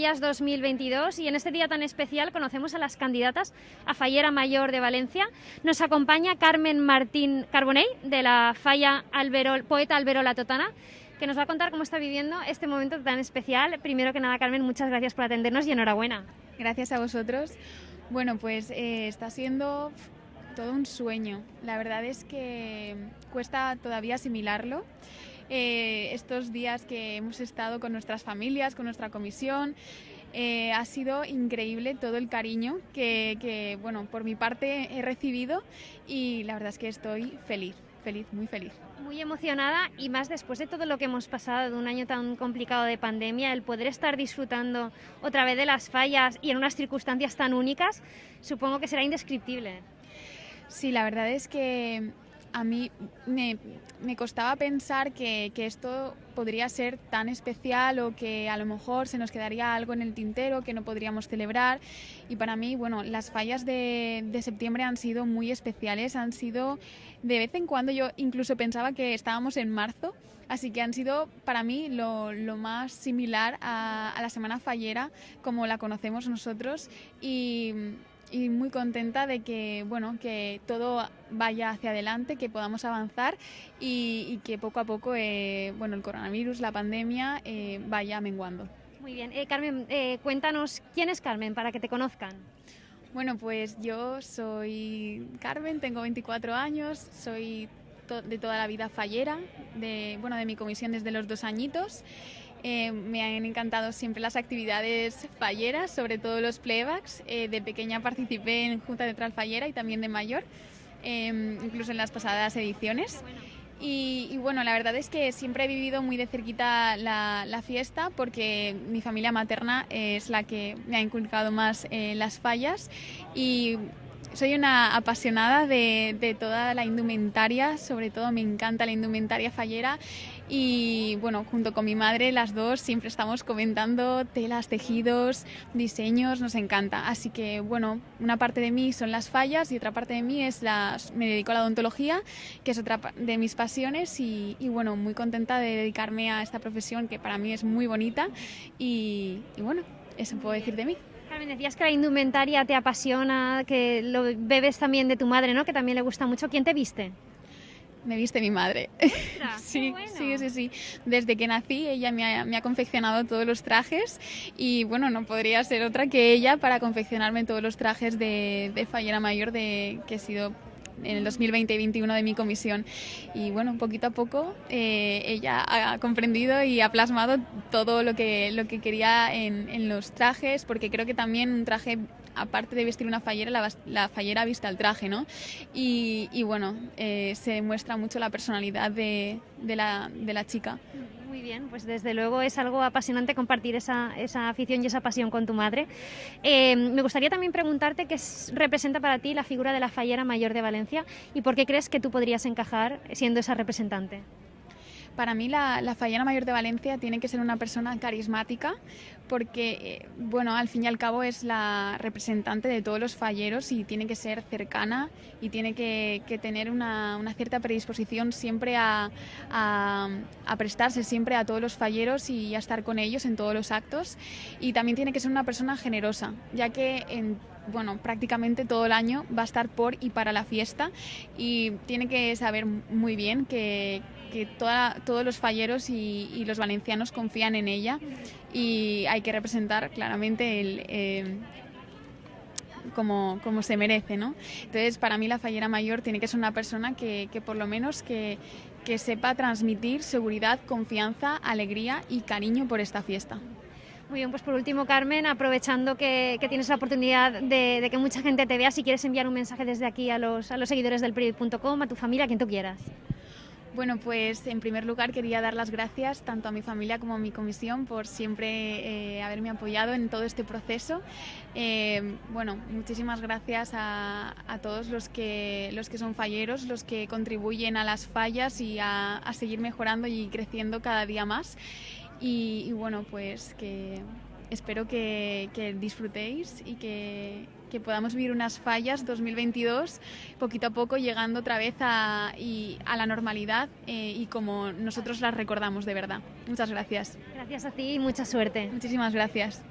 Fallas 2022 y en este día tan especial conocemos a las candidatas a Fallera Mayor de Valencia. Nos acompaña Carmen Martín Carbonell, de la Falla Poeta Alberola Totana, que nos va a contar cómo está viviendo este momento tan especial. Primero que nada, Carmen, muchas gracias por atendernos y enhorabuena. Gracias a vosotros. Bueno, pues está siendo todo un sueño. La verdad es que cuesta todavía asimilarlo. Estos días que hemos estado con nuestras familias, con nuestra comisión, ha sido increíble todo el cariño que, bueno, por mi parte he recibido y la verdad es que estoy feliz, muy feliz. Muy emocionada y más después de todo lo que hemos pasado, de un año tan complicado de pandemia, el poder estar disfrutando otra vez de las fallas y en unas circunstancias tan únicas, supongo que será indescriptible. Sí, la verdad es que a mí me costaba pensar que esto podría ser tan especial o que a lo mejor se nos quedaría algo en el tintero que no podríamos celebrar. Y para mí, bueno, las fallas de septiembre han sido muy especiales, han sido de vez en cuando, yo incluso pensaba que estábamos en marzo, así que han sido para mí lo más similar a la Semana Fallera como la conocemos nosotros y muy contenta de que, bueno, que todo vaya hacia adelante, que podamos avanzar y que poco a poco bueno, el coronavirus, la pandemia vaya menguando. Muy bien. Carmen, cuéntanos quién es Carmen para que te conozcan. Bueno, pues yo soy Carmen, tengo 24 años, soy de toda la vida fallera, de mi comisión desde los 2 añitos. Me han encantado siempre las actividades falleras, sobre todo los playbacks. De pequeña participé en Junta Teatral Fallera y también de mayor, incluso en las pasadas ediciones. Y bueno, la verdad es que siempre he vivido muy de cerquita la fiesta porque mi familia materna es la que me ha inculcado más las fallas y soy una apasionada de toda la indumentaria, sobre todo me encanta la indumentaria fallera y bueno, junto con mi madre las dos siempre estamos comentando telas, tejidos, diseños, nos encanta. Así que bueno, una parte de mí son las fallas y otra parte de mí me dedico a la odontología, que es otra de mis pasiones y bueno, muy contenta de dedicarme a esta profesión que para mí es muy bonita y bueno, eso puedo decir de mí. Carmen, decías que la indumentaria te apasiona, que lo bebes también de tu madre, ¿no? Que también le gusta mucho. ¿Quién te viste? Me viste mi madre. Sí, bueno. sí. Desde que nací ella me ha confeccionado todos los trajes y bueno, no podría ser otra que ella para confeccionarme todos los trajes de Fallera Mayor que he sido en el 2020 y 2021 de mi comisión. Y bueno, poquito a poco ella ha comprendido y ha plasmado todo lo que quería en los trajes, porque creo que también un traje, aparte de vestir una fallera, la fallera viste al traje, ¿no? Y bueno, se muestra mucho la personalidad de la chica. Muy bien, pues desde luego es algo apasionante compartir esa afición y esa pasión con tu madre. Me gustaría también preguntarte qué representa para ti la figura de la Fallera Mayor de Valencia y por qué crees que tú podrías encajar siendo esa representante. Para mí la Fallera Mayor de Valencia tiene que ser una persona carismática porque, bueno, al fin y al cabo es la representante de todos los falleros y tiene que ser cercana y tiene que tener una cierta predisposición siempre a prestarse siempre a todos los falleros y a estar con ellos en todos los actos. Y también tiene que ser una persona generosa, ya que prácticamente todo el año va a estar por y para la fiesta y tiene que saber muy bien que todos los falleros y los valencianos confían en ella y hay que representar claramente como se merece, ¿no? Entonces, para mí la Fallera Mayor tiene que ser una persona que por lo menos que sepa transmitir seguridad, confianza, alegría y cariño por esta fiesta. Muy bien, pues por último, Carmen, aprovechando que tienes la oportunidad de que mucha gente te vea, si quieres enviar un mensaje desde aquí a los seguidores del period.com, a tu familia, a quien tú quieras. Bueno, pues en primer lugar quería dar las gracias tanto a mi familia como a mi comisión por siempre haberme apoyado en todo este proceso. Muchísimas gracias a todos los que son falleros, los que contribuyen a las fallas y a seguir mejorando y creciendo cada día más. Y bueno, pues que espero que disfrutéis y que podamos vivir unas fallas 2022 poquito a poco llegando otra vez a la normalidad y como nosotros las recordamos de verdad. Muchas gracias. Gracias a ti y mucha suerte. Muchísimas gracias.